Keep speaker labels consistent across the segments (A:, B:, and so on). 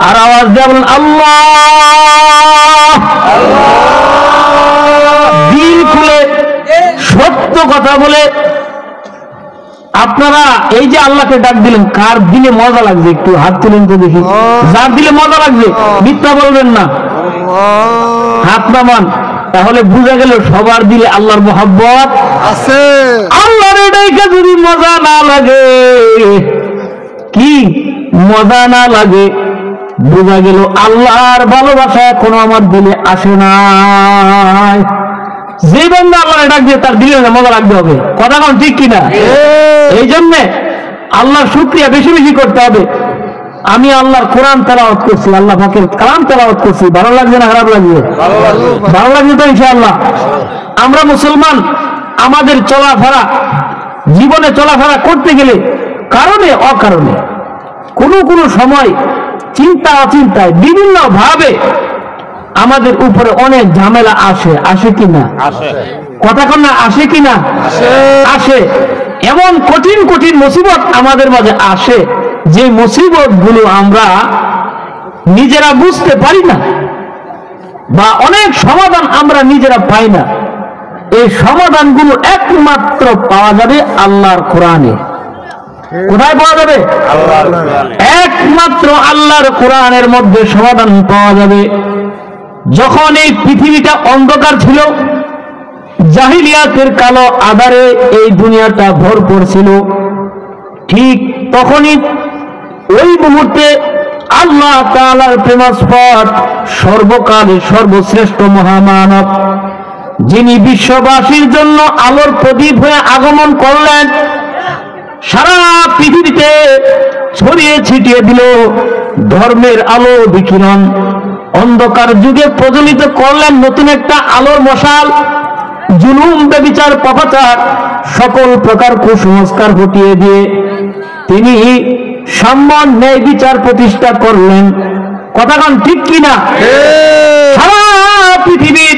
A: আর আওয়াজ দিয়ে বলেন আল্লাহ। দিল খুলে সত্য কথা বলে আপনারা এই যে আল্লাহকে ডাক দিলেন, কার দিলে মজা লাগছে একটু হাত তুলেন তো দেখি। যার দিলে মজা লাগছে মিথ্যা বলবেন না, হাত নামান, তাহলে বুঝা গেল সবার দিলে আল্লাহর মহব্বত আছে। আল্লাহর ডাকে যদি মজা না লাগে, কি মজা না লাগে, বুঝা গেল আল্লাহর ভালোবাসা এখনো আমার দিলে আসে নাই। যে বান্দা আল্লাহর ডাক দিয়ে তার দিলে মজা রাখতে হবে, কথা কোন ঠিক কিনা? এই জন্য আল্লাহর শুকরিয়া বেশি বেশি করতে হবে। আমি আল্লাহর কোরআন তেলাওয়াত করছি, আল্লাহ পাকের কালাম তেলাওয়াত করছি, ভালো লাগছে না খারাপ লাগছে? ভালো লাগছে তো ইনশাআল্লাহ। আমরা মুসলমান, আমাদের চলাফেরা, জীবনে চলাফেরা করতে গেলে কারণে অকারণে কোনো সময় চিন্তা অচিন্তায় বিভিন্ন ভাবে আমাদের উপরে অনেক ঝামেলা আসে কিনা? কথা কন না, আসে কিনা? আসে। এমন কঠিন কঠিন মুসিবত আমাদের মাঝে আসে, যে মুসিবত গুলো আমরা নিজেরা বুঝতে পারি না, বা অনেক সমাধান আমরা নিজেরা পাই না। এই সমাধানগুলো একমাত্র পাওয়া যাবে আল্লাহর কোরআনে। কোথায় পাওয়া যাবে? একমাত্র আল্লাহর কোরআনের মধ্যে সমাধান পাওয়া যাবে। যখন এই পৃথিবীটা অন্ধকার ছিল, জাহিলিয়াতের কালো আধারে এই দুনিয়াটা ভরপুর ছিল, ঠিক তখনই ওই মুহূর্তে আল্লাহ তাআলার প্রেমাস্পদ সর্বকালের সর্বশ্রেষ্ঠ মহামানব, যিনি বিশ্ববাসীর জন্য আলোর প্রদীপ হয়ে আগমন করলেন, সারা পৃথিবীতে ছড়িয়ে ছিটিয়ে দিল ধর্মের আলো বিকিরণ। অন্ধকার যুগে প্রজ্বলিত করলেন নতুন একটা আলোর মশাল। জুলুম, ব্যভিচার, পাপাচার, সকল প্রকার কুসংস্কার হটিয়ে দিয়ে তিনি সম্মান, ন্যায়, বিচার প্রতিষ্ঠা করলেন। কথাগান ঠিক কিনা? সারা পৃথিবীর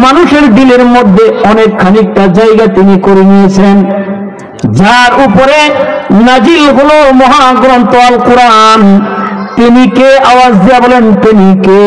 A: মানুষের দিলের মধ্যে অনেক খানিকটা জায়গা তিনি করে নিয়েছেন, যার উপরে নাজিল হলো মহাগ্রন্থ আল কোরআন। তিনি কে? আওয়াজ দিয়ে বলেন তিনি কে?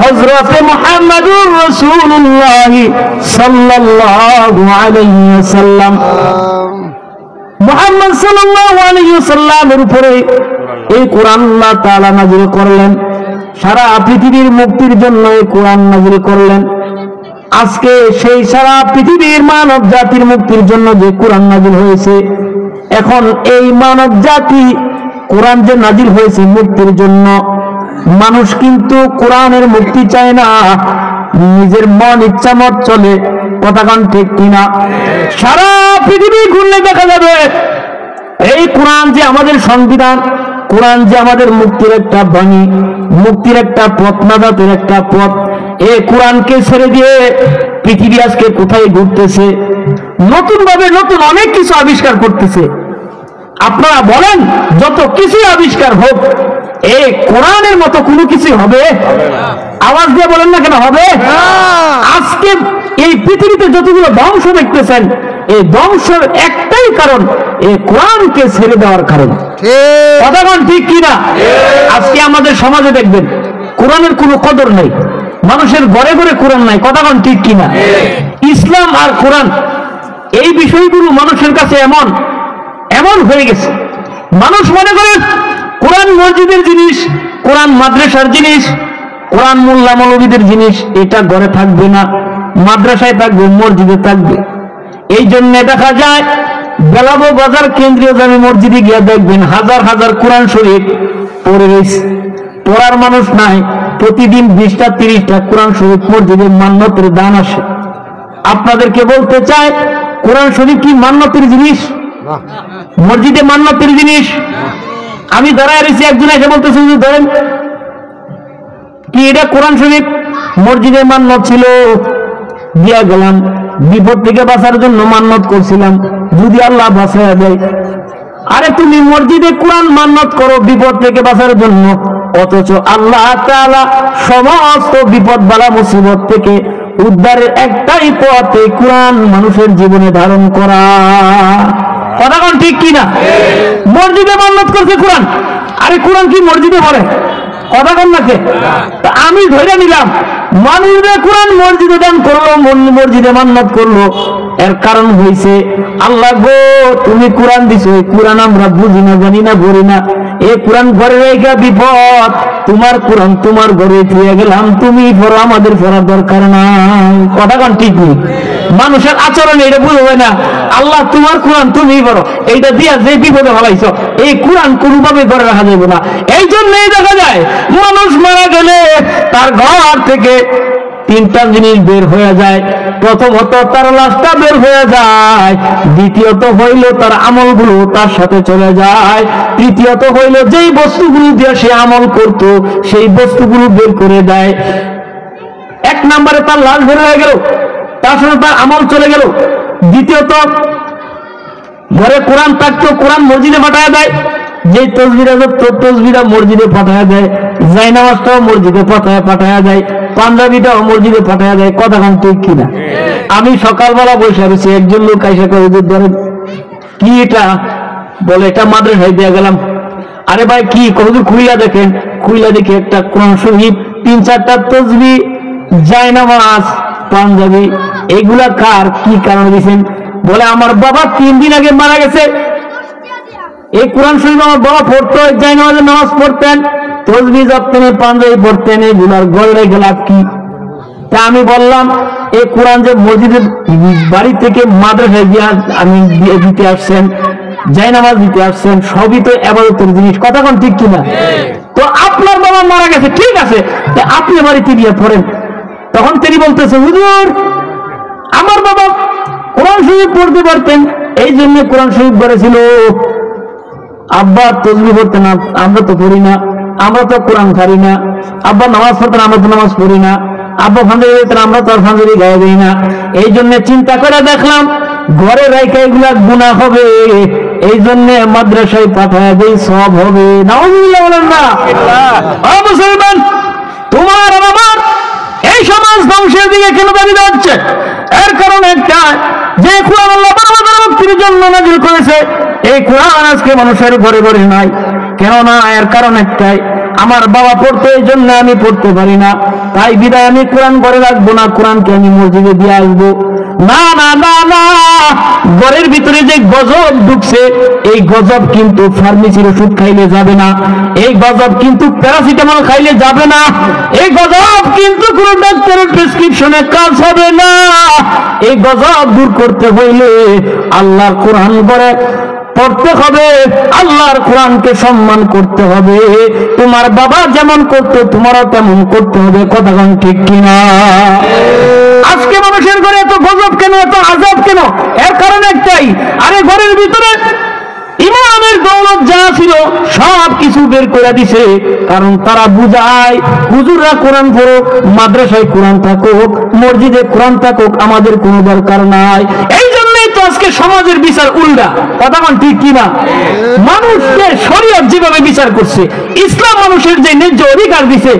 A: হযরত মুহাম্মদুর রাসূলুল্লাহ সাল্লাল্লাহু আলাইহি ওয়াসাল্লাম। মুহাম্মদ সাল্লাল্লাহু আলাইহি ওয়াসাল্লামের উপরে এই কোরআন আল্লাহ তাআলা নাযিল করলেন। সারা পৃথিবীর মুক্তির জন্য এই কোরআন নাযিল করলেন। আজকে সেই সারা পৃথিবীর মানব জাতির মুক্তির জন্য যে কোরআন নাযিল হয়েছে, এখন এই মানব জাতি কোরআন যে নাযিল হয়েছে মুক্তির জন্য, মানুষ কিন্তু কোরআনের মুক্তি চায় না, নিজের মন ইচ্ছা মত চলে। কথাগান ঠিক কিনা? সারা পৃথিবী ঘুরলে দেখা যাবে এই কোরআন যে আমাদের সংবিধান, কোরআন যে আমাদের মুক্তির একটা বাণী, মুক্তির একটা পথ, নাজাতের একটা পথ, এই কোরআনকে ছেড়ে দিয়ে পৃথিবী আজকে কোথায় ঘুরতেছে? নতুন ভাবে নতুন অনেক কিছু আবিষ্কার করতেছে। আপনারা বলেন, যত কিছু আবিষ্কার হোক, এই কোরআনের মতো কোনো কিছু হবে? আওয়াজ দিয়ে বলেন না কেন হবে? আজকে এই পৃথিবীতে যতগুলো ধ্বংস দেখতেছেন, এই ধ্বংসের একটাই কারণ, এই কোরআনকে ছেড়ে দেওয়ার কারণ। কথাগণ ঠিক কিনা? আজকে আমাদের সমাজে দেখবেন কোরআনের কোনো কদর নাই, মানুষের ঘরে ঘরে কোরআন নাই। কথাগণ ঠিক কিনা? ইসলাম আর কোরআন এই বিষয়গুলো মানুষের কাছে এমন এমন হয়ে গেছে, মানুষ মনে করে কোরআন মসজিদের জিনিস, কোরআন মাদ্রাসার জিনিস, কোরআন মোল্লা মৌলবীদের জিনিস। এটা ঘরে থাকবে না, মাদ্রাসায় থাকবে, মসজিদে থাকবে। এই জন্য দেখা যায় বেলাবো বাজার কেন্দ্রীয় জামে মসজিদে গিয়ে দেখবেন হাজার হাজার কোরআন শরীফ পড়ে রয়েছে, পড়ার মানুষ নাই। প্রতিদিন 20টা 30টা কোরআন শরীফ মসজিদে মান্যতের দান আসে। আপনাদেরকে বলতে চাই, কোরআন শরীফ কি মান্যতের জিনিস? মসজিদে মান্যতের জিনিস? আমি দাঁড়ায় রয়েছি, একজন এসে বলতেছে ধরেন কি এটা কোরআন শরীফ মসজিদে মান্যত ছিল, দিয়া গেলাম। বিপদ থেকে বাঁচার জন্য মান্যত করছিলাম, যদি আল্লাহ বাঁচাইয়া দেয়। আরে তুমি মসজিদে কোরআন মান্যত করো বিপদ থেকে বাঁচার জন্য, অথচ আল্লাহ তাআলা সমস্ত বিপদ বালা মুসিবত থেকে উদ্ধারের একটাই পথ, এই কোরআন মানুষের জীবনে ধারণ করা। কথাগণ ঠিক কিনা? মসজিদে মান্নত করছে কোরআন। আরে কোরআন কি মসজিদে পড়ে? কথা কন নাকি? আমি ধরে নিলাম মানুষদের কোরআন মসজিদে দান করলো, মসজিদে মান্নত করলো। এর কারণ হইছে আল্লাহ গো তুমি কোরআন দিছো, কোরআন আমরা বুঝি না, জানি না, পড়ি না। এই কোরআন ঘরে রেখে বিপদ, তোমার কোরআন তোমার ঘরে দিয়ে গেলাম, তুমি পড়ো, আমাদের পড়ার দরকার নাই। কথা কন ঠিক নেই? মানুষের আচরণ এটা বুঝবে না। আল্লাহ তোমার কোরআন তুমি পড়ো, এইটা দিয়া যে বিপদে ফেলাইছ, এই কোরআন কোনোভাবে ঘরে রাখা যাবে না। এই জন্যই দেখা যায় মানুষ মারা গেলে তার ঘর থেকে তিনটা জিনিস বের হয়ে যায়। প্রথমত তার লাশটা বের হয়ে যায়, দ্বিতীয়ত হইল তার আমলগুলো তার সাথে চলে যায়, তৃতীয়ত হইল যেই বস্তুগুলো দিয়ে সে আমল করত সেই বস্তুগুলো বের করে দেয়। এক নম্বরে তার লাশ বের হয়ে গেল, তার সাথে তার আমল চলে গেল। দ্বিতীয়ত ঘরে কোরআন থাকতো, কোরআন মসজিদে পাঠায় দেয়, যে তসবিরা মসজিদে পাঠায় দেয়, জায়নামাজটাও মসজিদে পাঠায় দেয়, পাঞ্জাবিটাও মসজিদে পাঠায় দেয়। কথা কান ঠিক কিনা? আমি সকালবেলা বসে আছি, একজন লোক আইসা করে ধরেন কি এটা, বলে এটা মাদ্রাসায় দিয়ে গেলাম। আরে ভাই কি কতদূর? খুইলা দেখেন, খুইলা দেখে একটা কোরআন শরীফ, 3-4টা তসবি, জায়নামাজ, পাঞ্জাবি, এগুলা কার কি কারণে দিয়েছেন? বলে আমার বাবা 3 দিন আগে মারা গেছে, এই কোরআন শরীফ আমার বাবা পড়তো, জায়নামাজে নামাজ পড়তেন, তসবি জপতেন, পাঞ্জাবি পড়তেন, এগুলার ঘরে রেখে লাভ কি? তা আমি বললাম এই কোরআন যে মসজিদের বাড়ি থেকে মাদ্রাসায় দিয়ে আমি দিতে আসছেন, জায়নামাজ দিতে আসছেন, সবই তো ইবাদতের জিনিস। কথা কোন ঠিক কিনা? তো আপনার বাবা মারা গেছে, ঠিক আছে, আপনি বাড়িতে গিয়ে পড়েন। তখন তিনি বলতেছে হুজুর আমার বাবা কোরআন শরীফ পড়তে পারতেন, এই জন্য কোরআন শরীফ করেছিল। আব্বা তসবিহ পড়তেন, আমরা তো পড়ি না, আমরা তো কোরআন ছাড়ি না। আব্বা নামাজ পড়তেন, আমরা তো নামাজ পড়ি না। আব্বা ফাঁজরি দিতেন, আমরা তো আর ফাঁজরি গায়ে দিই না। এই জন্য চিন্তা করে দেখলাম ঘরে রাইখা এগুলা গুনাহ হবে, এই জন্য মাদ্রাসায় পাঠায় দেই, সব হবে। নাউজুবিল্লাহ বলেন না? মুসলমান, তোমার আর আমার এই সমাজ ধ্বংসের দিকে কেন দাঁড়িয়ে যাচ্ছে? এর কারণ একটা, যে কোরআন আল্লাহ আমাদের মুক্তির জন্য নাযিল করেছে, এই কোরআন আজকে মানুষের ঘরে ঘরে নাই। কেন না? এর কারণ একটাই, আমার বাবা পড়তো, এই জন্য আমি পড়তে পারি না, তাই বিদায় আমি কোরআন ঘরে রাখবো না, কোরআনকে আমি মসজিদে দিয়ে আসবো। না না না না, ঘরের ভিতরে যে গজব ঢুকছে, এই গজব কিন্তু ফার্মেসির ওষুধ খাইলে যাবে না, এই গজব কিন্তু প্যারাসিটামল খাইলে যাবে না, এই গজব কিন্তু কোনো ডাক্তারের প্রেসক্রিপশনে কাজ হবে না। এই গজব দূর করতে হইলে আল্লাহর কোরআন ঘরে পড়তে হবে, আল্লাহর কোরআনকে সম্মান করতে হবে। তোমার বাবা যেমন করতো তোমারও তেমন করতে হবে। কথা কোন ঠিক কিনা? আজকে মানুষের ঘরে এত গজব কেন, এত আযাব কেন? এর কারণ একটাই, আরে ঘরের ভিতরে ইমানের দৌলত যা ছিল সব কিছু বের করে দিছে। কারণ তারা বুঝায় হুজুররা কোরআন পড়ো, মাদ্রাসায় কোরআন থাকুক, মসজিদে কোরআন থাকুক, আমাদের কোনো দরকার নাই। এই জন্যই তো আজকে সমাজের বিচার উল্টা। কথা কোন ঠিক কিনা? মানুষকে শরীয়ত যেভাবে বিচার করছে, ইসলাম মানুষের যে ন্যায্য অধিকার দিছে,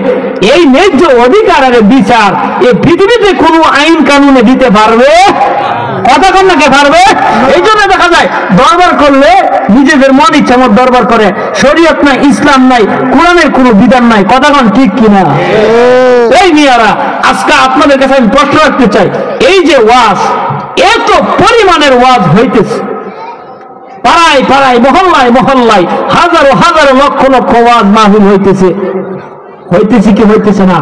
A: এই ন্যায্য অধিকারের বিচার এই পৃথিবীতে কোনো আইন কানুনে দিতে পারবে? কথা কোন না কে পারবে? এই জন্য দেখা যায় দরবার করলে নিজেদের মন ইচ্ছা মত দরবার করে, শরীয়ত নাই, ইসলাম নাই, কোরআনের কোনো বিধান নাই। কথা কোন ঠিক কিনা? এই মিয়ারা, আজকে আপনাদের কাছে আমি প্রশ্ন রাখতে চাই, এই যে ওয়াজ, এত পরিমাণের ওয়াজ হইতেছে, পাড়ায় পাড়ায়, মহল্লায় মহল্লায়, হাজারো হাজারো লক্ষ লক্ষ ওয়াজ মাহফিল হইতেছে, হইতেছে কি হইতেছে না?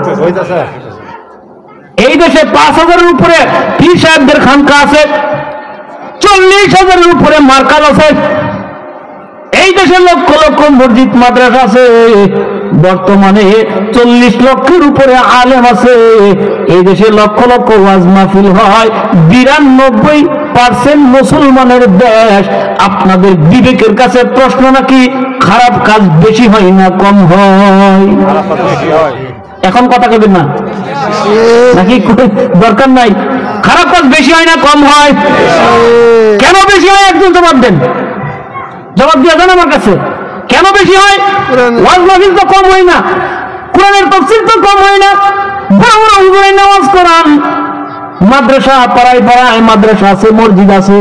A: এই দেশে 5,000-এর উপরে পীর সাহেবদের খানকা আছে, 40,000-এর উপরে মার্কাজ আছে, এই দেশে লক্ষ লক্ষ মসজিদ মাদ্রাসা আছে, বর্তমানে 40 লক্ষের উপরে আলেম আছে। এই দেশে লক্ষ লক্ষ ওয়াজ মাহফিল হয়, 92% মুসলমানের দেশ। আপনাদের বিবেকের কাছে প্রশ্ন, নাকি খারাপ কাজ বেশি হয় না কম হয়? এখন কথা কেবেন না, নাকি দরকার নাই? খারাপ কাজ বেশি হয় না কম হয়? কেন বেশি হয় একজন জবাব দেন, জবাব দিয়ে দেন আমার কাছে। কেন বেশি হয়? ওয়াজ মাহফিল তো কম হয় না, কোরআনের তাফসীর তো কম হয় না, বড় হুজুরের নামাজ কোরআন, মাদ্রাসা পাড়ায় পাড়ায় মাদ্রাসা আছে, মসজিদ আছে,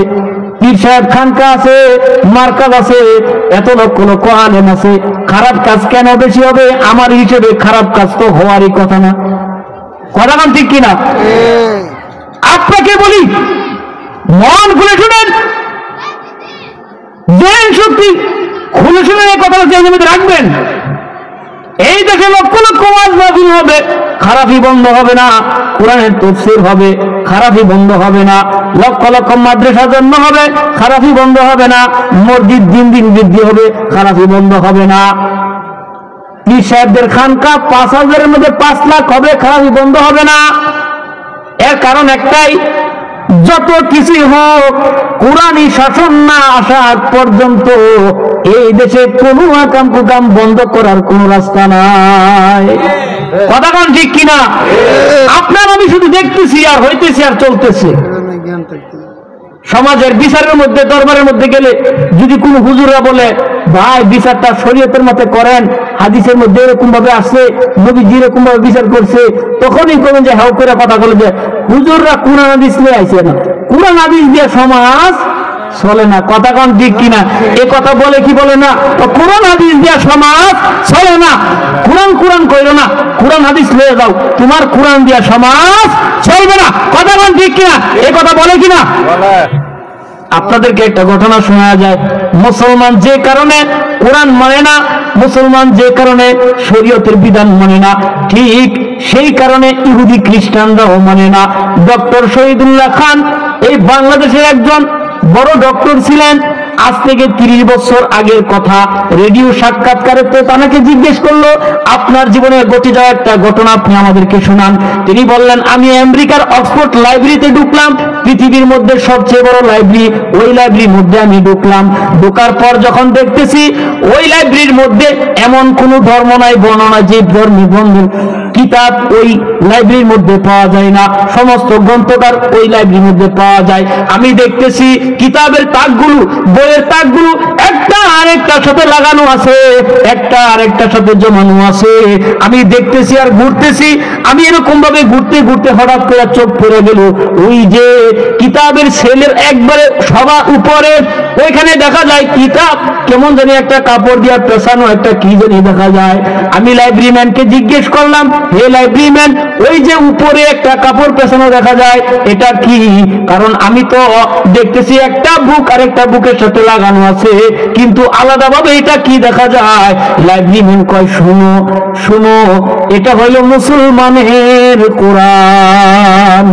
A: পীর সাহেব খানকা আছে, মার্কাজ আছে, এত লক্ষ লক্ষ আলেম আছে, খারাপ কাজ কেন বেশি হবে? আমার হিসেবে খারাপ কাজ তো হওয়ারই কথা না। কথা বল ঠিক কিনা? আপনাকে বলি, মন খুলে শুনেন, দেন শক্তি খুলে শুনে এই কথাটা জেনে রাখবেন। এই দেশে লক্ষ লক্ষ ওয়াজ মাহফিল হবে, খারাপই বন্ধ হবে না। কোরআনের তাফসীর হবে, খারাপই বন্ধ হবে না। লক্ষ লক্ষ মাদ্রাসা জন্ম হবে, খারাপই বন্ধ হবে না। মসজিদ দিন দিন বৃদ্ধি হবে, খারাপই বন্ধ হবে না। পীর সাহেবদের খানকা ৫,০০০-এর মধ্যে ৫ লাখ হবে, খারাপই বন্ধ হবে না। এর কারণ একটাই, যত কিছুই হোক কোরআনী শাসন না আসা পর্যন্ত এই দেশে কোনো আকাম কুকাম বন্ধ করার কোন রাস্তা নাই। কথা কোন ঠিক কিনা? আপনার আমি শুধু দেখতেছি আর হইতেছি আর চলতেছে। সমাজের বিচারের মধ্যে, দরবারের মধ্যে গেলে যদি কোন হুজুররা বলে ভাই বিচারটা শরীয়তের মতে করেন, হাদিসের মধ্যে এরকম ভাবে আসছে, নবীজি এরকম ভাবে বিচার করছে, তখনই কোন যে হাউ করে কথা বলে যে হুজুররা কোরআন হাদিস নিয়ে আইছে না, কোরআন হাদিস দিয়ে সমাজ চলে না। কথা কোন ঠিক কিনা? এ কথা বলে কি বলে না, কোরআন হাদিস দিয়ে সমাজ চলে না। কোরআন কোরআন কইলো না, কোরআন হাদিস লয়ে যাও, তোমার কোরআন দিয়ে সমাজ চলবে না। কথা কোন ঠিক কিনা? এ কথা বলে কিনা? আপনাদেরকে একটা ঘটনা শোনা যায়। মুসলমান যে কারণে কোরআন মানে না, মুসলমান যে কারণে শরীয়তের বিধান মানে না, ঠিক সেই কারণে ইহুদি খ্রিস্টানরাও মানে না। ডক্টর শহীদুল্লাহ খান এই বাংলাদেশের একজন বড় ডক্টর ছিলেন। আজ থেকে ৩০ বছর আগের কথা। রেডিও সাক্ষাৎকারে তো তাকে জিজ্ঞেস করলো, আপনার জীবনে ঘটে যাওয়া একটা ঘটনা আপনি আমাদেরকে শোনান। তিনি বললেন, আমি আমেরিকার অক্সফোর্ড লাইব্রেরিতে ঢুকলাম, পৃথিবীর মধ্যে সবচেয়ে বড় লাইব্রেরি, ওই লাইব্রেরির মধ্যে আমি ঢুকলাম। ঢোকার পর যখন দেখতেছি ওই লাইব্রেরির মধ্যে এমন কোন ধর্ম নাই, বর্ণনা যে ধর্মীয় কিতাব ওই লাইব্রেরির মধ্যে পাওয়া যায় না, সমস্ত গ্রন্থকার ওই লাইব্রেরির মধ্যে পাওয়া যায়। আমি দেখতেছি কিতাবের তাকগুলো, বইয়ের তাকগুলো একটা আরেকটার সাথে লাগানো আছে, একটা আরেকটার সাথে জমানো আছে। আমি দেখতেছি আর ঘুরতেছি। আমি এরকম ভাবে ঘুরতে ঘুরতে হঠাৎ করে চোখ পড়ে গেল ওই যে কিতাবের সেলের একবারে সবার উপরে, ওইখানে দেখা যায় কিতাব কেমন জানি একটা কাপড় দিয়ে পেছানো, একটা কি জানি দেখা যায়। আমি লাইব্রেরিম্যানকে জিজ্ঞেস করলাম, হে লাইব্রেরিম্যান, ওই যে উপরে একটা কাপড় পেছানো দেখা যায়, এটা কি? কারণ আমি তো দেখতেছি একটা বুক আর একটা বুকের সাথে লাগানো আছে, কিন্তু আলাদাভাবে এটা কি দেখা যায়? লাইব্রেরিম্যান কয়, শুনো শুনো, এটা হইল মুসলমানের কোরআন।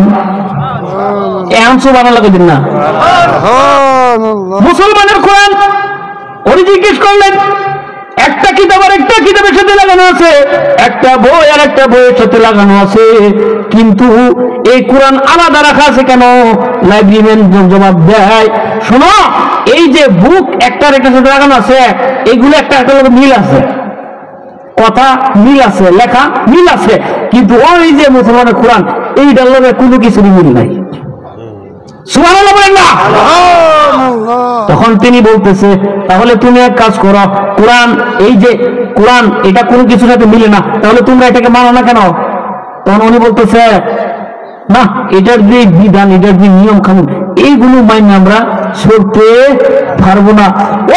A: এখন সুবহানাল্লাহ লাগে দিন না, মুসলমানের কোরআন। উনি জিজ্ঞেস করলেন, একটা কিতাব আর একটা কিতাবের সাথে লাগানো আছে, একটা বই আর একটা বইয়ের সাথে লাগানো আছে, কিন্তু এই কোরআন আলাদা রাখা আছে কেন? লাইব্রেরিম্যান জবাব দেয়, শোনো, এই যে বুক একটা আরেকটার সাথে লাগানো আছে, এগুলো একটা একটা মিল আছে, কথা মিল আছে, লেখা মিল আছে, কিন্তু ওই যে মুসলমানের কোরআন এইটার লগে কোনো কিছুরই মিল নাই। সুবহানাল্লাহ বলেন না? তখন তিনি বলতেছে, তাহলে তুমি এক কাজ করো, কোরআন এই যে কোরআন এটা কোনো কিছুর সাথে মিলে না, তাহলে তোমরা এটাকে মানো না কেন? তখন উনি বলতেছে, না, এটার যে বিধান, এটার যে নিয়ম কানুন, এইগুলো মাইনে আমরা চলতে পারবো না।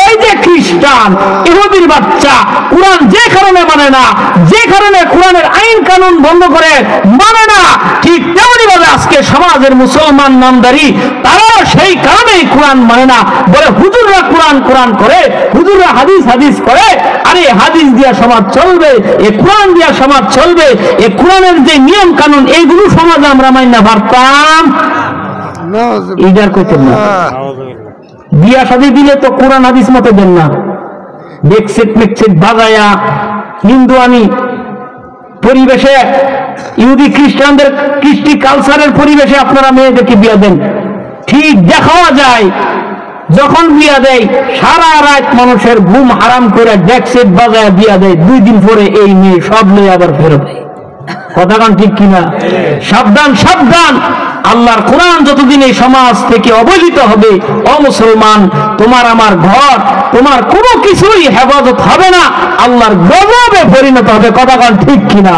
A: ওই যে খ্রিস্টান ইহুদির বাচ্চা কোরআন যে কারণে মানে না, যে কারণে কোরআনের আইন কানুন বন্ধ করে মানে না, ঠিক তেমনি ভাবে আজকে সমাজের মুসলমান নামদারি তারাও সেই কারণেই কোরআন মানে না। বলে হুজুররা কোরআন কোরআন করে, হুজুররা হাদিস হাদিস করে। আরে হাদিস দিয়া সমাজ চলবে, এ কোরআন দিয়া সমাজ চলবে, এ কোরআনের যে নিয়ম কানুন এইগুলো সমাজে আমরা মাইনা পারতাম? এইটার কইতেন না। বিয়া শাদী দিলে তো কোরআন হাদিস মতো দেন না, ডেকসেট মেকসেট বাজায়া হিন্দুয়ানি পরিবেশে, ইহুদি খ্রিস্টানদের কৃষ্টি কালচারের পরিবেশে আপনারা মেয়েদেরকে বিয়া দেন। ঠিক দেখাও যায় যখন বিয়া দেয় সারা রাত মানুষের ঘুম হারাম করে ডেকসেট বাজায় বিয়া দেয়, 2 দিন পরে এই মেয়ে সব নিয়ে আবার ফেরত দেয়। কথা কান ঠিক কিনা? সাবধান সাবধান, আল্লাহর কোরআন যতদিন এই সমাজ থেকে অবহেলিত হবে, ও মুসলমান, তোমার আমার ঘর, তোমার কোনো কিছুই হেফাজত হবে না, আল্লাহর গজবে পরিণত হবে। কথা কান ঠিক কিনা?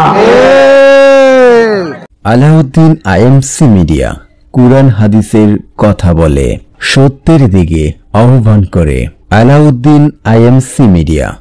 B: আলাউদ্দিন আইএমসি মিডিয়া, কুরআন হাদিসের কথা বলে। সত্যের দিকে আহ্বান করে। Alauddin IMC media.